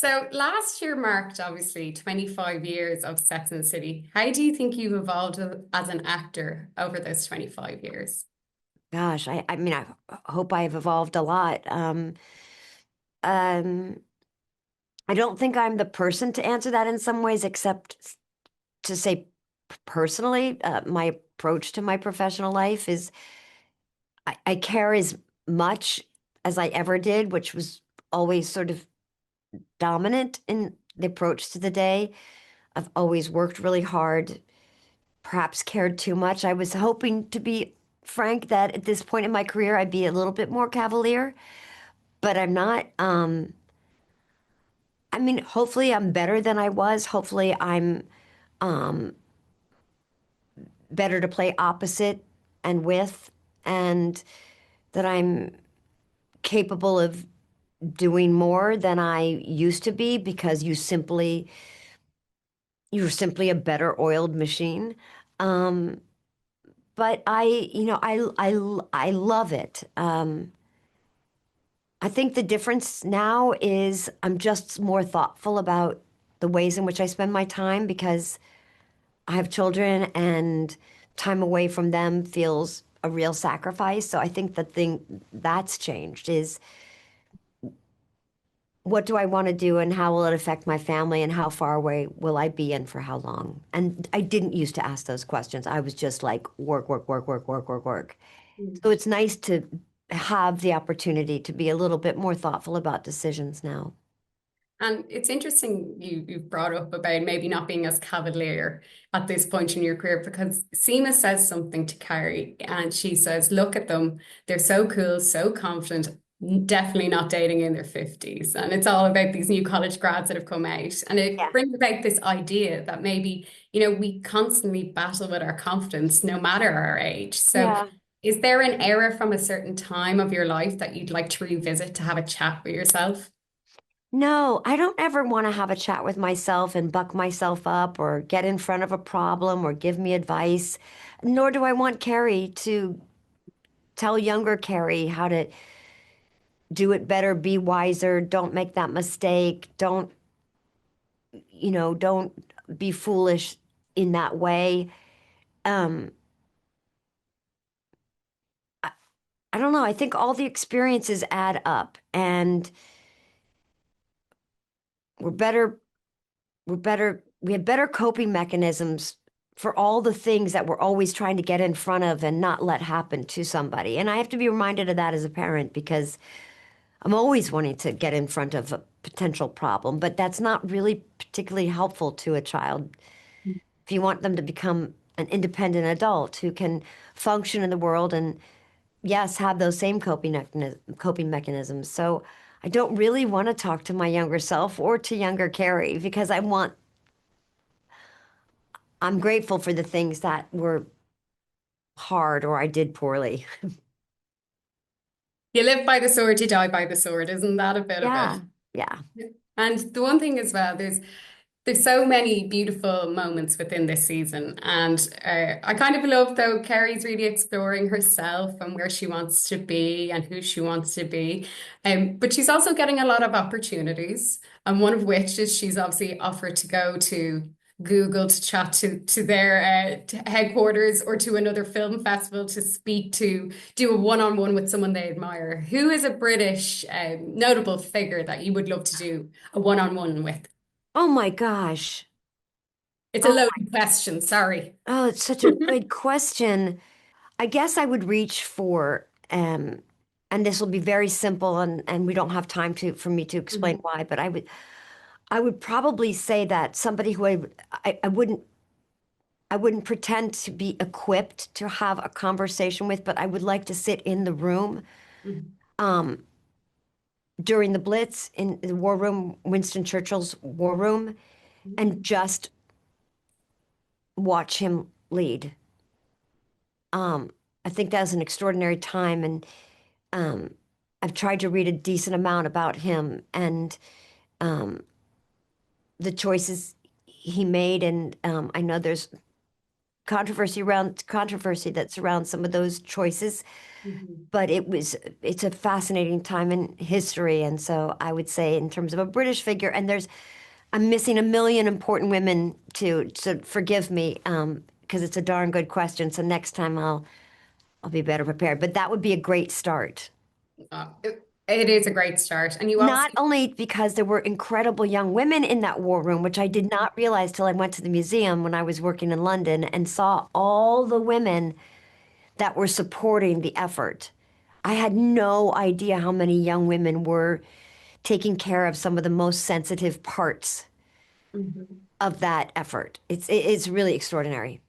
So last year marked obviously 25 years of Sex and the City. How do you think you've evolved as an actor over those 25 years? Gosh, I mean, I hope I've evolved a lot. Um, I don't think I'm the person to answer that in some ways, except to say personally, my approach to my professional life is I care as much as I ever did, which was always sort of dominant in the approach to the day. I've always worked really hard, perhaps cared too much. I was hoping, to be frank, that at this point in my career, I'd be a little bit more cavalier, but I'm not. I mean, hopefully I'm better than I was. Hopefully I'm um, better to play opposite and with, and that I'm capable of doing more than I used to be because you're simply a better oiled machine. Um, but I love it. I think the difference now is I'm just more thoughtful about the ways in which I spend my time because I have children and time away from them feels a real sacrifice. So I think the thing that's changed is what do I want to do and how will it affect my family and how far away will I be and for how long? And I didn't used to ask those questions. I was just like work, work, work, work, work, work, work. So it's nice to have the opportunity to be a little bit more thoughtful about decisions now. And it's interesting you've brought up about maybe not being as cavalier at this point in your career because Seema says something to Carrie and she says, look at them. They're so cool, so confident, definitely not dating in their 50s. And it's all about these new college grads that have come out. And it Yeah. brings about this idea that maybe, we constantly battle with our confidence no matter our age. So Yeah. is there an era from a certain time of your life that you'd like to revisit to have a chat with yourself? No, I don't ever want to have a chat with myself and buck myself up or get in front of a problem or give me advice. Nor do I want Carrie to tell younger Carrie how to do it better, be wiser, don't make that mistake, don't be foolish in that way. Um, I, I don't know. I think all the experiences add up and we're better we have better coping mechanisms for all the things that we're always trying to get in front of and not let happen to somebody. And I have to be reminded of that as a parent because I'm always wanting to get in front of a potential problem, but that's not really particularly helpful to a child if you want them to become an independent adult who can function in the world and yes, have those same coping mechanisms. So I don't really want to talk to my younger self or to younger Carrie because I'm grateful for the things that were hard or I did poorly. You live by the sword, you die by the sword. Isn't that a bit of it? Yeah. Yeah. And the one thing as well, there's so many beautiful moments within this season, and I kind of love though Carrie's really exploring herself and where she wants to be and who she wants to be, but she's also getting a lot of opportunities, and one of which is she's obviously offered to go to Google to chat to their headquarters or to another film festival to speak to do a one-on-one with someone they admire. Who is a British notable figure that you would love to do a one-on-one with? Oh my gosh. It's a Oh, loaded question, sorry. oh, it's such a good question. I guess I would reach for, and this will be very simple and we don't have time for me to explain Mhm. why, but I would probably say that somebody who I wouldn't pretend to be equipped to have a conversation with, but I would like to sit in the room. Mhm. Um, during the Blitz in the war room, Winston Churchill's war room, and just watch him lead. I think that was an extraordinary time, and um, I've tried to read a decent amount about him and the choices he made, and I know there's controversy that surrounds some of those choices. Mhm. But it's a fascinating time in history. And so I would say in terms of a British figure, and I'm missing a million important women too, so forgive me, because it's a darn good question. So next time I'll be better prepared. But that would be a great start. It is a great start. And you also, Not only because there were incredible young women in that war room, which I did not realize till I went to the museum when I was working in London and saw all the women that were supporting the effort. I had no idea how many young women were taking care of some of the most sensitive parts Mhm. of that effort. It's really extraordinary.